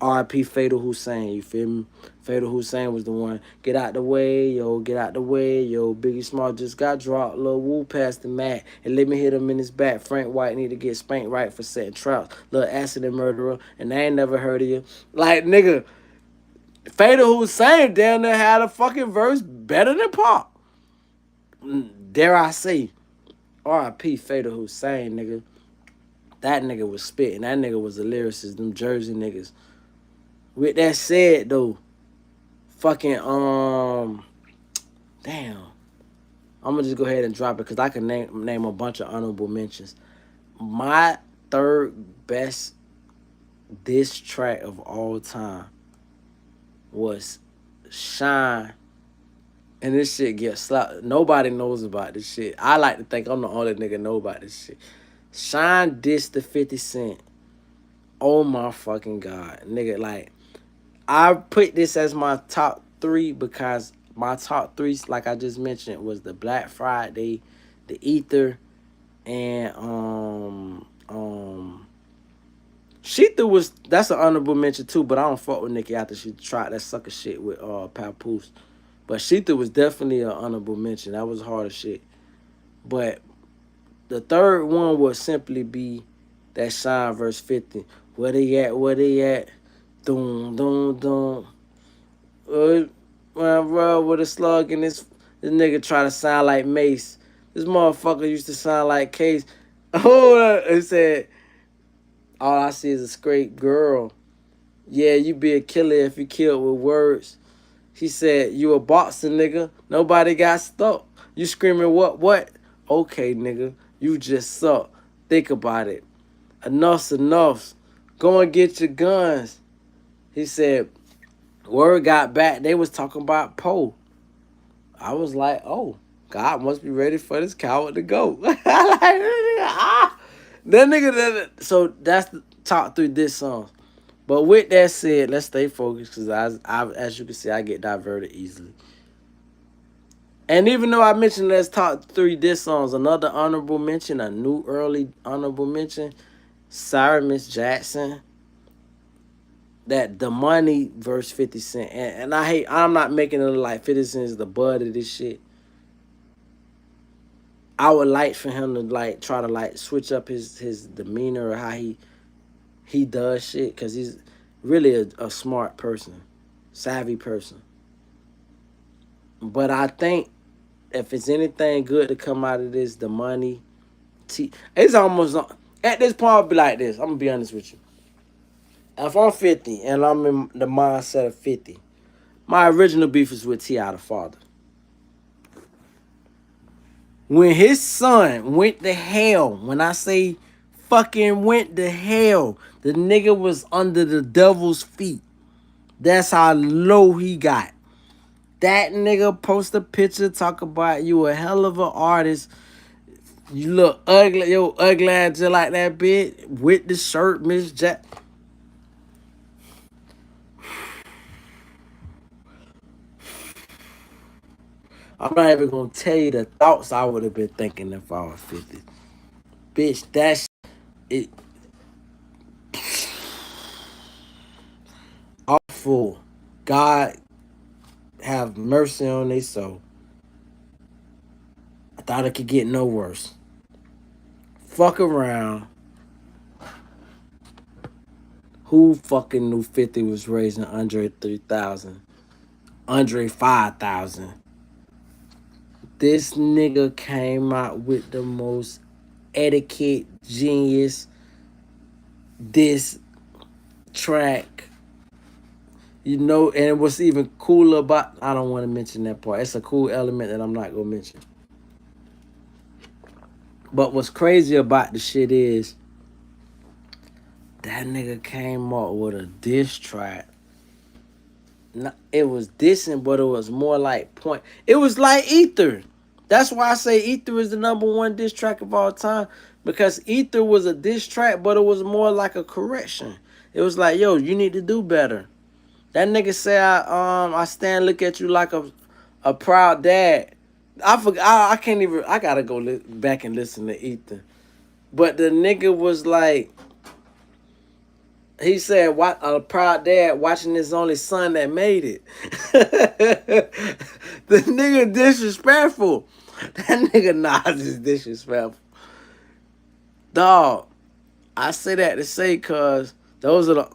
Speaker 1: R.I.P. Fatal Hussein, you feel me? Fatal Hussein was the one. Get out the way, yo, get out the way, yo. Biggie Small just got dropped. Lil Wu passed the mat and let me hit him in his back. Frank White need to get spanked right for setting traps. Lil Accident Murderer, and I ain't never heard of you. Like, nigga, Fatal Hussein down there had a fucking verse better than Pop. Dare I say, R.I.P. Fatal Hussein, nigga. That nigga was spitting. That nigga was a lyricist. Them Jersey niggas. With that said, though, fucking damn, I'm gonna just go ahead and drop it because I can name a bunch of honorable mentions. My third best diss track of all time was Shine, and this shit gets slapped. Nobody knows about this shit. I like to think I'm the only nigga know about this shit. Shine dissed the 50 Cent. Oh my fucking god, nigga! Like, I put this as my top three because my top three, like I just mentioned, was the Black Friday, the Ether, and Sheetha was, that's an honorable mention too, but I don't fuck with Nicki after she tried that sucker shit with Papoose. But Sheetha was definitely an honorable mention. That was hard as shit. But the third one would simply be that Shine verse 50. Where they at? Where they at? Doom, doom, doom. Bro, with a slug and this nigga try to sound like Mace. This motherfucker used to sound like Case. Oh, it said, all I see is a straight girl. Yeah, you be a killer if you killed with words. He said, you a boxer, nigga. Nobody got stuck. You screaming what? What? Okay, nigga. You just suck. Think about it. Enough's enough. Go and get your guns. He said, word got back. They was talking about Poe. I was like, oh, God must be ready for this coward to go. That nigga, so that's the top three diss songs. But with that said, let's stay focused because as you can see, I get diverted easily. And even though I mentioned that's top three diss songs, another honorable mention, a new early honorable mention, Sorry Miss Jackson, that The Money verse 50 Cent. And I'm not making it look like 50 Cent is the bud of this shit. I would like for him to like try to like switch up his demeanor or how he does shit because he's really a smart person, savvy person. But I think if it's anything good to come out of this, The Money, it's almost at this point I'll be like this. I'm gonna be honest with you. If I'm 50 and I'm in the mindset of 50, my original beef is with T.I. the father. When his son went to hell, when I say fucking went to hell, the nigga was under the devil's feet. That's how low he got. That nigga post a picture, talk about you a hell of an artist. You look ugly, yo, ugly ass just like that bitch with the shirt, Miss Jack. I'm not even gonna tell you the thoughts I would have been thinking if I was 50. Bitch, that's it. Awful. God have mercy on their soul. I thought it could get no worse. Fuck around. Who fucking knew 50 was raising Andre 3000? Andre 5000. This nigga came out with the most etiquette genius diss track. You know, and what's even cooler about, I don't want to mention that part. It's a cool element that I'm not going to mention. But what's crazy about the shit is that nigga came up with a diss track. It was dissing, but it was more like point. It was like Ether. That's why I say Ether is the number one diss track of all time. Because Ether was a diss track, but it was more like a correction. It was like, yo, you need to do better. That nigga say I stand look at you like a proud dad. I forgot I can't even I gotta go back and listen to Ether. But the nigga was like he said what a proud dad watching his only son that made it. The nigga disrespectful. That nigga Nas is disrespectful. Dog, I say that to say cause those are the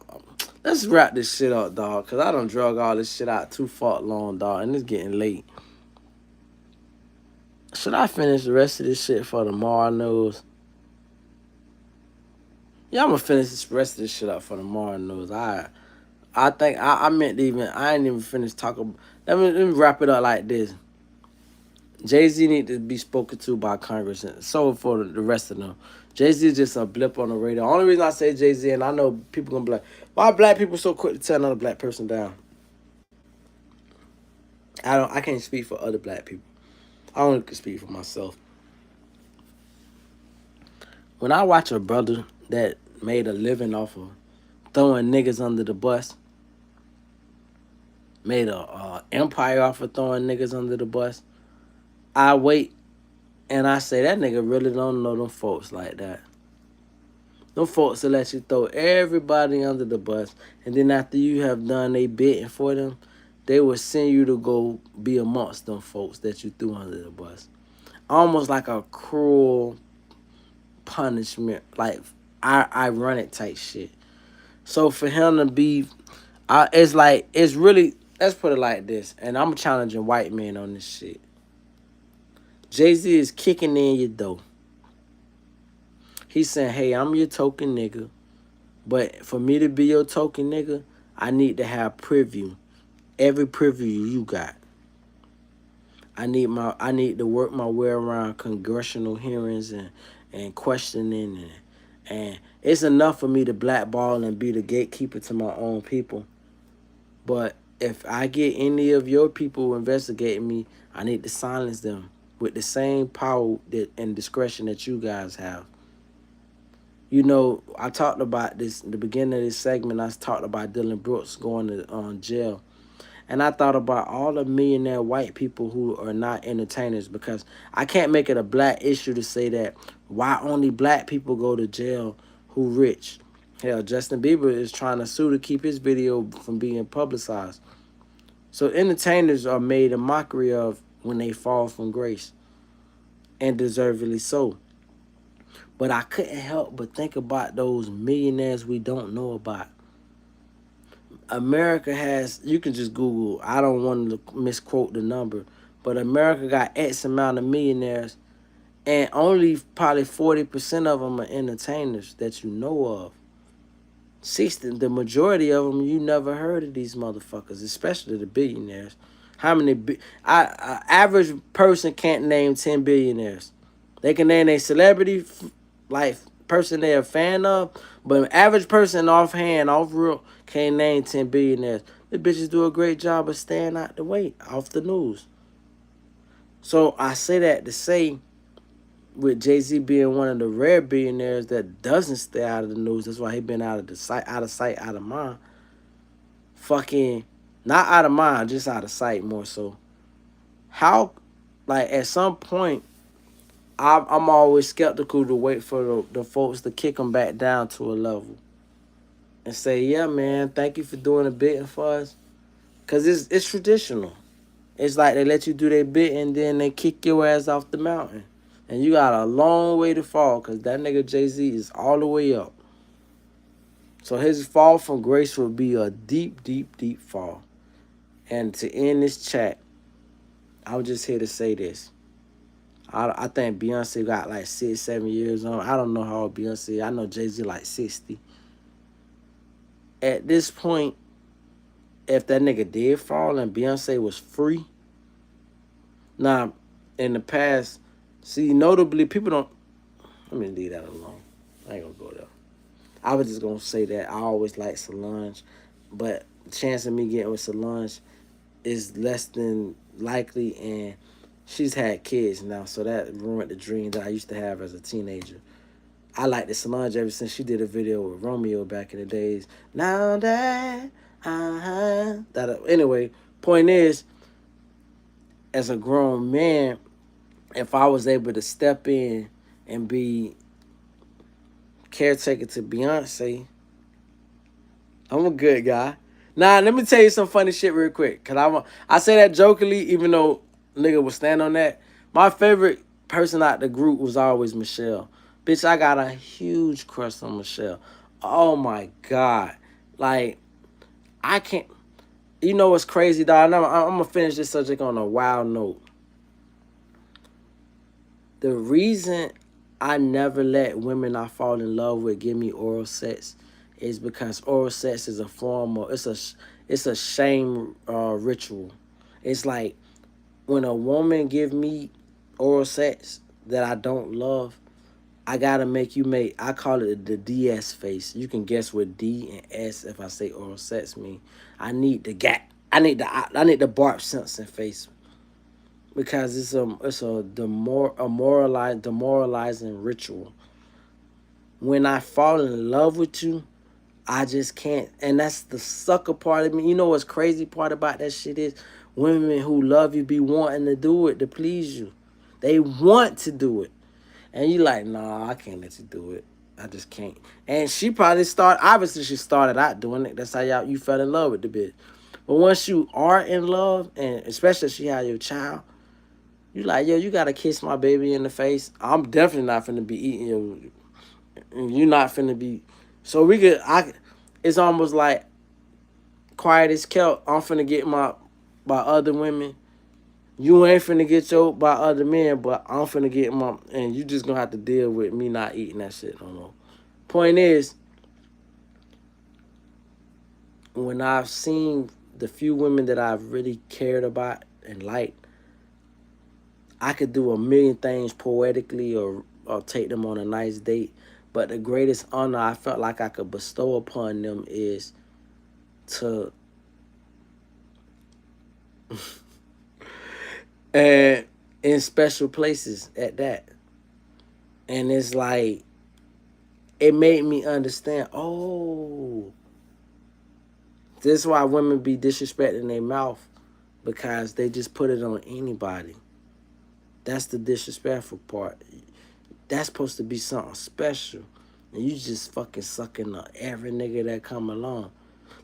Speaker 1: let's wrap this shit up, dog. Cause I done drug all this shit out too far long, dog, and it's getting late. Should I finish the rest of this shit for tomorrow news? Yeah, I'm gonna finish this rest of this shit up for tomorrow news. I think I meant to even I ain't even finished talking. Let me wrap it up like this. Jay-Z need to be spoken to by Congress, and so for the rest of them. Jay-Z is just a blip on the radar. Only reason I say Jay-Z, and I know people gonna be like, why black people so quick to tear another black person down? I can't speak for other black people. I only can speak for myself. When I watch a brother that made a living off of throwing niggas under the bus, made a empire off of throwing niggas under the bus, I wait and I say that nigga really don't know them folks like that. Them folks will let you throw everybody under the bus, and then after you have done a bidding for them, they will send you to go be amongst them folks that you threw under the bus. Almost like a cruel punishment, like ironic type shit. So for him to be, it's like it's really. Let's put it like this, and I'm challenging white men on this shit. Jay-Z is kicking in your door. He's saying, "Hey, I'm your token nigga, but for me to be your token nigga, I need to have preview. Every preview you got. I need to work my way around congressional hearings and questioning and it's enough for me to blackball and be the gatekeeper to my own people. But if I get any of your people investigating me, I need to silence them with the same power and discretion that you guys have." You know, I talked about this in the beginning of this segment. I talked about Dylan Brooks going to jail. And I thought about all the millionaire white people who are not entertainers because I can't make it a black issue to say that why only black people go to jail who rich. Hell, Justin Bieber is trying to sue to keep his video from being publicized. So entertainers are made a mockery of when they fall from grace, and deservedly so. But I couldn't help but think about those millionaires we don't know about. America has, you can just Google, I don't want to misquote the number, but America got X amount of millionaires, and only probably 40% of them are entertainers that you know of. 60, the majority of them, you never heard of these motherfuckers, especially the billionaires. How many, average person can't name 10 billionaires. They can name a celebrity, like, person they're a fan of, but an average person offhand, off real, can't name 10 billionaires. The bitches do a great job of staying out the way, off the news. So I say that to say, with Jay-Z being one of the rare billionaires that doesn't stay out of the news, that's why he been out of the sight, out of mind. Fucking, not out of mind, just out of sight more so. How, like, at some point, I'm always skeptical to wait for the folks to kick them back down to a level and say, yeah, man, thank you for doing a bit for us. Because it's traditional. It's like they let you do their bit and then they kick your ass off the mountain. And you got a long way to fall because that nigga Jay-Z is all the way up. So his fall from grace will be a deep, deep, deep fall. And to end this chat, I'm just here to say this. I think Beyonce got like 6, 7 years on. I don't know how old Beyonce. I know Jay-Z like 60. At this point, if that nigga did fall and Beyonce was free, now in the past, see, notably people don't. Let me leave that alone. I ain't gonna go there. I was just gonna say that I always like Solange, but the chance of me getting with Solange is less than likely, and She's had kids now, so that ruined the dream that I used to have as a teenager. I like the Solange ever since she did a video with Romeo back in the days. Now that, anyway, point is, as a grown man, if I was able to step in and be caretaker to Beyonce, I'm a good guy. Nah, let me tell you some funny shit real quick. Cause I say that jokingly, even though nigga would stand on that. My favorite person out the group was always Michelle. Bitch, I got a huge crush on Michelle. Oh my God. Like, I can't. You know what's crazy, dog? I'm gonna finish this subject on a wild note. The reason I never let women I fall in love with give me oral sex is because oral sex is a form of it's a shame ritual. It's like when a woman give me oral sex that I don't love, I gotta make you make. I call it the DS face. You can guess what D and S if I say oral sex mean. I need the gap. I need the Bart Simpson face because it's a demoralizing ritual. When I fall in love with you, I just can't, and that's the sucker part of me. You know what's crazy part about that shit is women who love you be wanting to do it to please you. They want to do it, and you like, nah, I can't let you do it. I just can't. And she probably obviously she started out doing it. That's how you fell in love with the bitch. But once you are in love, and especially if she had your child, you like, yo, you gotta kiss my baby in the face. I'm definitely not finna be eating you. You're not finna be. So we could. It's almost like quiet as kept. I'm finna get my by other women. You ain't finna get your by other men, but I'm finna get my. And you just gonna have to deal with me not eating that shit no more. Point is, when I've seen the few women that I've really cared about and liked, I could do a million things poetically or take them on a nice date. But the greatest honor I felt like I could bestow upon them is to and in special places at that. And it's like it made me understand, oh, this is why women be disrespecting their mouth because they just put it on anybody. That's the disrespectful part. That's supposed to be something special. And you just fucking sucking up every nigga that come along.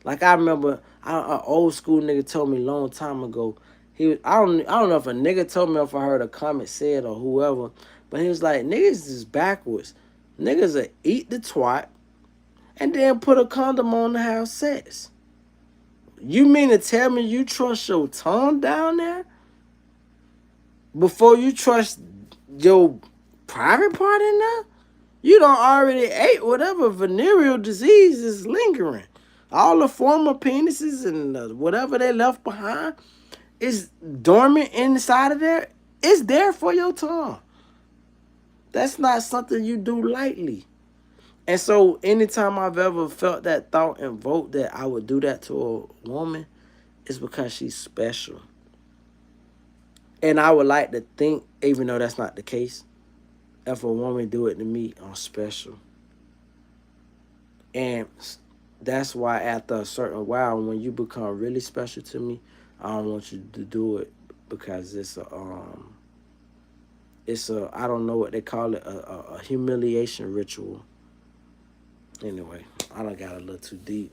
Speaker 1: Like I remember, an old school nigga told me a long time ago. I don't know if a nigga told me or if I heard a comment said or whoever, but he was like, niggas is backwards. Niggas will eat the twat and then put a condom on to have sex. You mean to tell me you trust your tongue down there before you trust your private part in there? You don't already ate whatever venereal disease is lingering. All the former penises and whatever they left behind is dormant inside of there. It's there for your tongue. That's not something you do lightly. And so anytime I've ever felt that thought and vote that I would do that to a woman, it's because she's special. And I would like to think, even though that's not the case, if a woman do it to me, I'm special. And that's why after a certain while, when you become really special to me, I don't want you to do it because it's a I don't know what they call it, a humiliation ritual. Anyway, I done got a little too deep.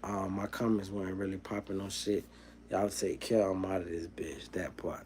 Speaker 1: My comments weren't really popping on shit. Y'all take care. I'm out of this bitch. That part.